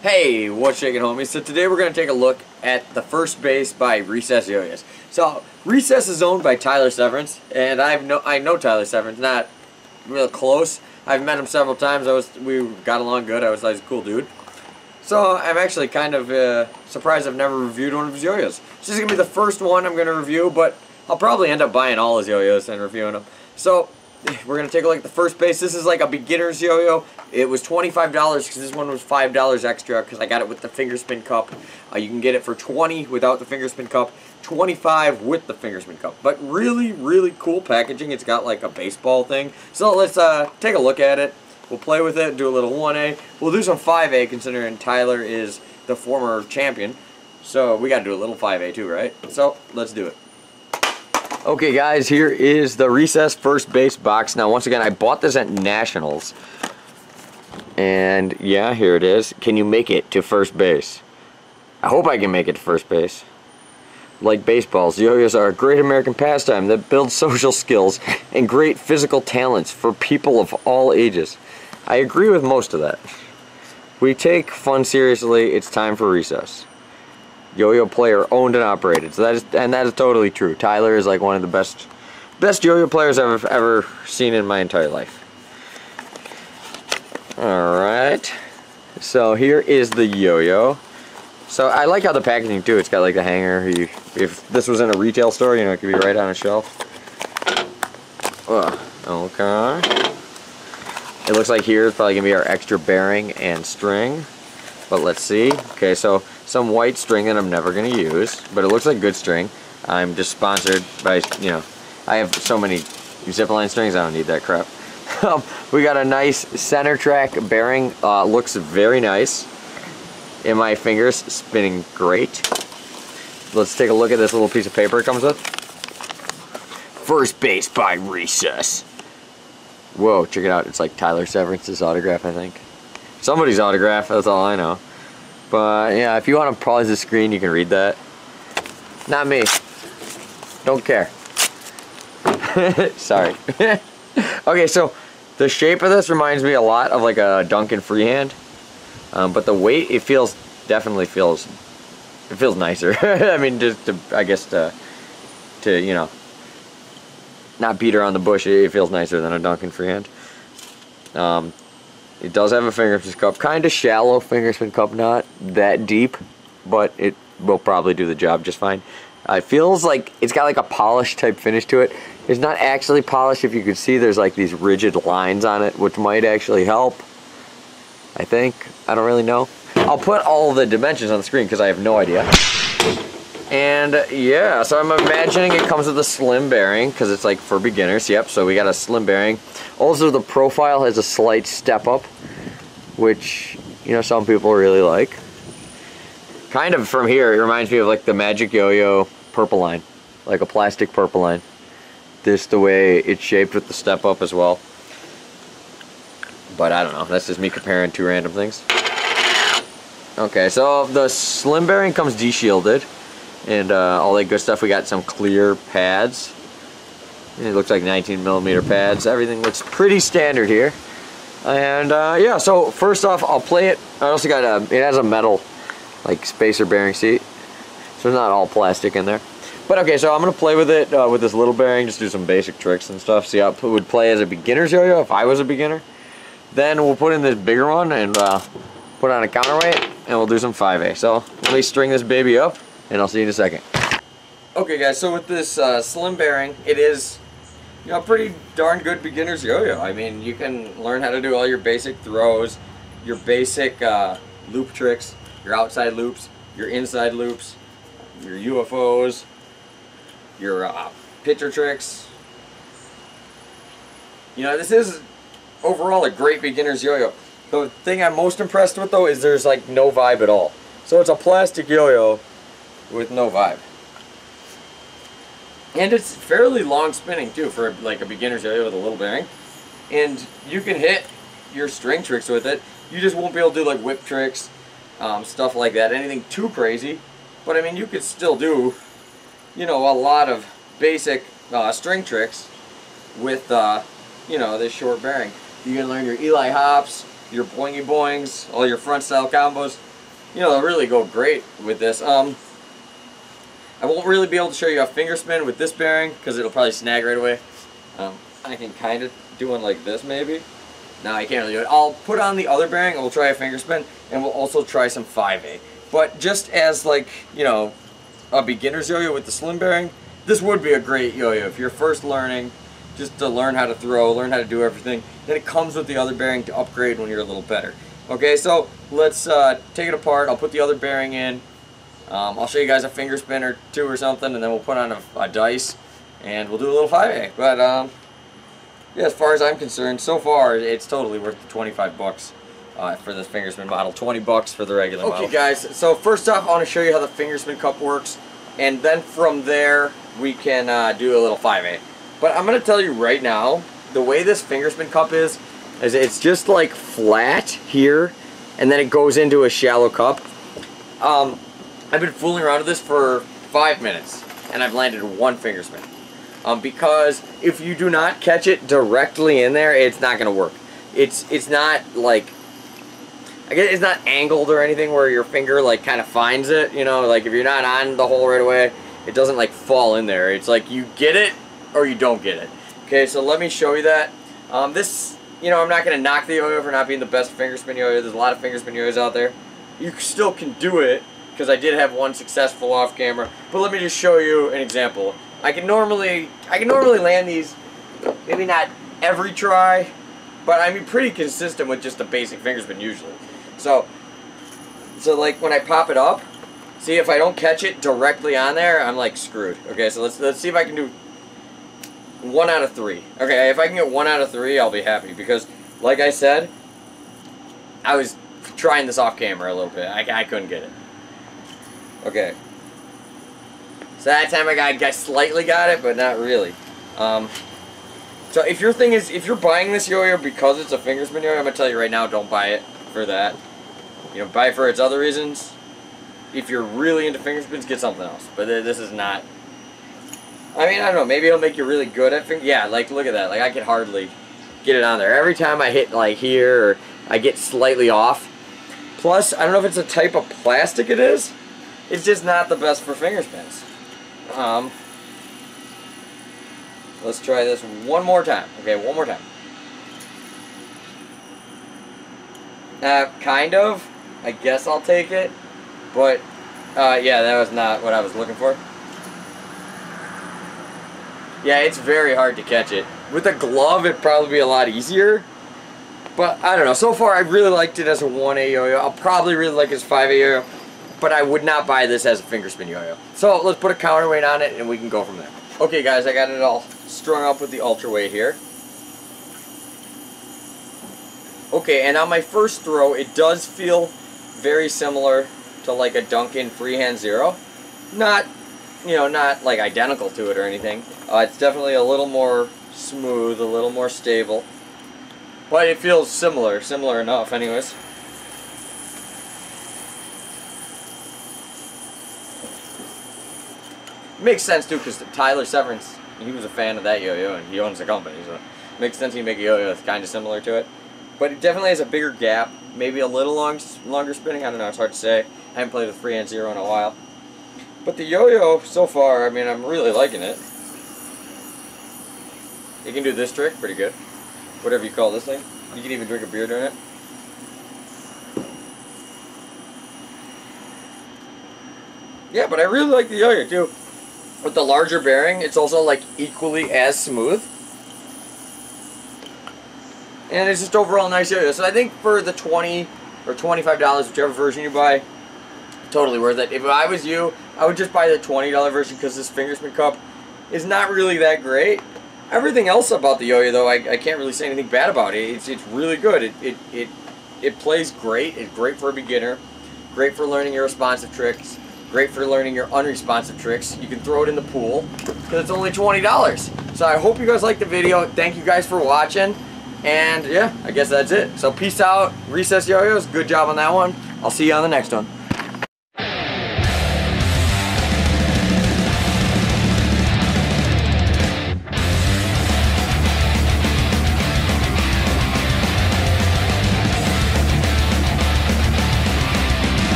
Hey, what's shaking, homies? So today we're going to take a look at the first base by Recess Yo-Yos. So Recess is owned by Tyler Severance, and I know Tyler Severance, not real close. I've met him several times. We got along good. I was a cool dude. So I'm actually kind of surprised I've never reviewed one of his yo-yos. This is going to be the first one I'm going to review, but I'll probably end up buying all his yo-yos and reviewing them. So we're going to take a look at the first base. This is like a beginner's yo-yo. It was $25 because this one was $5 extra because I got it with the Fingerspin cup. You can get it for $20 without the Fingerspin cup, $25 with the Fingerspin cup. But really, really cool packaging. It's got like a baseball thing. So let's take a look at it. We'll play with it, do a little 1A. We'll do some 5A considering Tyler is the former champion. So we got to do a little 5A too, right? So let's do it. Okay guys, here is the Recess first base box. Now once again, I bought this at Nationals. And yeah, here it is. Can you make it to first base? I hope I can make it to first base. Like baseballs, yo-yos are a great American pastime that builds social skills and great physical talents for people of all ages. I agree with most of that. We take fun seriously. It's time for Recess. Yo-yo player owned and operated. So that is totally true. Tyler is like one of the best yo-yo players I've ever seen in my entire life. Alright, so here is the yo-yo. So I like how the packaging too, it's got like the hanger. If this was in a retail store, you know, it could be right on a shelf. Okay. It looks like here is probably going to be our extra bearing and string. But let's see. Okay, so some white string that I'm never going to use, but it looks like good string. I'm just sponsored by, you know, I have so many ZipLine strings, I don't need that crap. We got a nice center track bearing, looks very nice. In my fingers, spinning great. Let's take a look at this little piece of paper it comes with. First base by Recess. Whoa, check it out, it's like Tyler Severance's autograph, I think. Somebody's autograph, that's all I know. But yeah, if you want to pause the screen, you can read that. Not me. Don't care. Sorry. Okay, so the shape of this reminds me a lot of like a Duncan freehand, but the weight, it definitely feels nicer. I mean, just to, I guess to you know, not beat around the bush, it feels nicer than a Duncan freehand. It does have a fingerspin cup, kind of shallow fingerspin cup, not that deep, but it will probably do the job just fine. It feels like it's got like a polished type finish to it. It's not actually polished. If you can see, there's like these rigid lines on it, which might actually help. I think. I don't really know. I'll put all the dimensions on the screen because I have no idea. And yeah, so I'm imagining it comes with a slim bearing because it's like for beginners. Yep, so we got a slim bearing. Also, the profile has a slight step up, which, you know, some people really like. Kind of from here, it reminds me of like the Magic Yo-Yo purple line, like a plastic purple line. This the way it's shaped with the step up as well. But I don't know, that's just me comparing two random things. Okay, so the slim bearing comes deshielded and all that good stuff. We got some clear pads. It looks like 19mm pads. Everything looks pretty standard here. And yeah, so first off, I'll play it. I also got it has a metal like spacer bearing seat, so it's not all plastic in there. But okay, so I'm gonna play with it with this little bearing, just do some basic tricks and stuff. See how it would play as a beginner's yo-yo if I was a beginner. Then we'll put in this bigger one and put on a counterweight, and we'll do some 5A. So let me string this baby up, and I'll see you in a second. Okay, guys. So with this slim bearing, it is, you know, pretty darn good beginner's yo-yo. I mean, you can learn how to do all your basic throws, your basic loop tricks, your outside loops, your inside loops, your UFOs, your pitcher tricks. You know, this is overall a great beginner's yo-yo. The thing I'm most impressed with though is there's like no vibe at all. So it's a plastic yo-yo with no vibe. And it's fairly long spinning too for like a beginner's yo-yo with a little bearing. And you can hit your string tricks with it. You just won't be able to do like whip tricks, stuff like that, anything too crazy. But I mean, you could still do, you know, a lot of basic string tricks with, you know, this short bearing. You can learn your Eli hops, your boingy boings, all your front style combos, you know, they'll really go great with this. I won't really be able to show you a finger spin with this bearing because it'll probably snag right away. I can kind of do one like this maybe. No, I can't really do it. I'll put on the other bearing and we'll try a finger spin, and we'll also try some 5A. But just as, like, you know, a beginner's yo-yo with the slim bearing, this would be a great yo-yo if you're first learning, just to learn how to throw, learn how to do everything. Then it comes with the other bearing to upgrade when you're a little better. Okay, so let's take it apart. I'll put the other bearing in. I'll show you guys a finger spin or two or something, and then we'll put on a dice, and we'll do a little 5A. But yeah, as far as I'm concerned, so far it's totally worth the 25 bucks for this fingerspin model. 20 bucks for the regular model. Okay, guys. So first off, I want to show you how the fingerspin cup works, and then from there we can do a little 5A. But I'm gonna tell you right now, the way this fingerspin cup is it's just like flat here, and then it goes into a shallow cup. I've been fooling around with this for 5 minutes, and I've landed one fingerspin. Because if you do not catch it directly in there, it's not gonna work. It's not like, I guess it's not angled or anything where your finger like kind of finds it. You know, like if you're not on the hole right away, it doesn't like fall in there. It's like you get it or you don't get it. Okay, so let me show you that. This, you know, I'm not gonna knock the yo-yo for not being the best fingerspin yo-yo. There's a lot of fingerspin yo-yos out there. You still can do it, because I did have one successful off camera. But let me just show you an example. I can normally land these, maybe not every try, but I mean pretty consistent with just a basic fingerspin usually. So like when I pop it up, see, if I don't catch it directly on there, I'm like screwed. Okay, so let's see if I can do 1 out of 3. Okay, if I can get 1 out of 3, I'll be happy, because like I said, I was trying this off camera a little bit. I couldn't get it. Okay. So that time I slightly got it, but not really. So if your thing is, if you're buying this yo-yo because it's a fingerspin yo-yo, I'm gonna tell you right now, don't buy it for that. You know, buy it for its other reasons. If you're really into fingerspins, get something else. But this is not. I mean, I don't know. Maybe it'll make you really good at finger. Yeah, like look at that. Like I can hardly get it on there. Every time I hit like here, or I get slightly off. Plus, I don't know if it's a type of plastic it is. It's just not the best for fingerspins. Let's try this one more time. Okay, one more time. Kind of. I guess I'll take it. But, yeah, that was not what I was looking for. Yeah, it's very hard to catch it. With a glove, it'd probably be a lot easier. But, I don't know. So far, I really liked it as a 1A yo-yo. I'll probably really like it as 5A yo-yo. But I would not buy this as a fingerspin yo-yo. So, let's put a counterweight on it, and we can go from there. Okay, guys, I got it all strung up with the ultraweight here. Okay, and on my first throw, it does feel very similar to like a Duncan freehand zero. Not, you know, not like identical to it or anything. It's definitely a little more smooth, a little more stable. But it feels similar enough anyways. It makes sense too, because Tyler Severance, he was a fan of that yo-yo, and he owns the company, so it makes sense he make a yo-yo that's kind of similar to it. But it definitely has a bigger gap, maybe a little longer spinning, I don't know, it's hard to say. I haven't played with freehand zero in a while. But the yo-yo, so far, I mean, I'm really liking it. You can do this trick pretty good, whatever you call this thing. You can even drink a beer doing it. Yeah, but I really like the yo-yo too. With the larger bearing, it's also like equally as smooth. And it's just overall nice yo-yo. So I think for the $20 or $25, whichever version you buy, totally worth it. If I was you, I would just buy the $20 version, because this fingerspin cup is not really that great. Everything else about the yo-yo, though, I can't really say anything bad about it. It's really good. It plays great. It's great for a beginner. Great for learning your responsive tricks. Great for learning your unresponsive tricks. You can throw it in the pool because it's only $20. So I hope you guys liked the video. Thank you guys for watching. And yeah, I guess that's it. So peace out, Recess Yo-Yos. Good job on that one. I'll see you on the next one.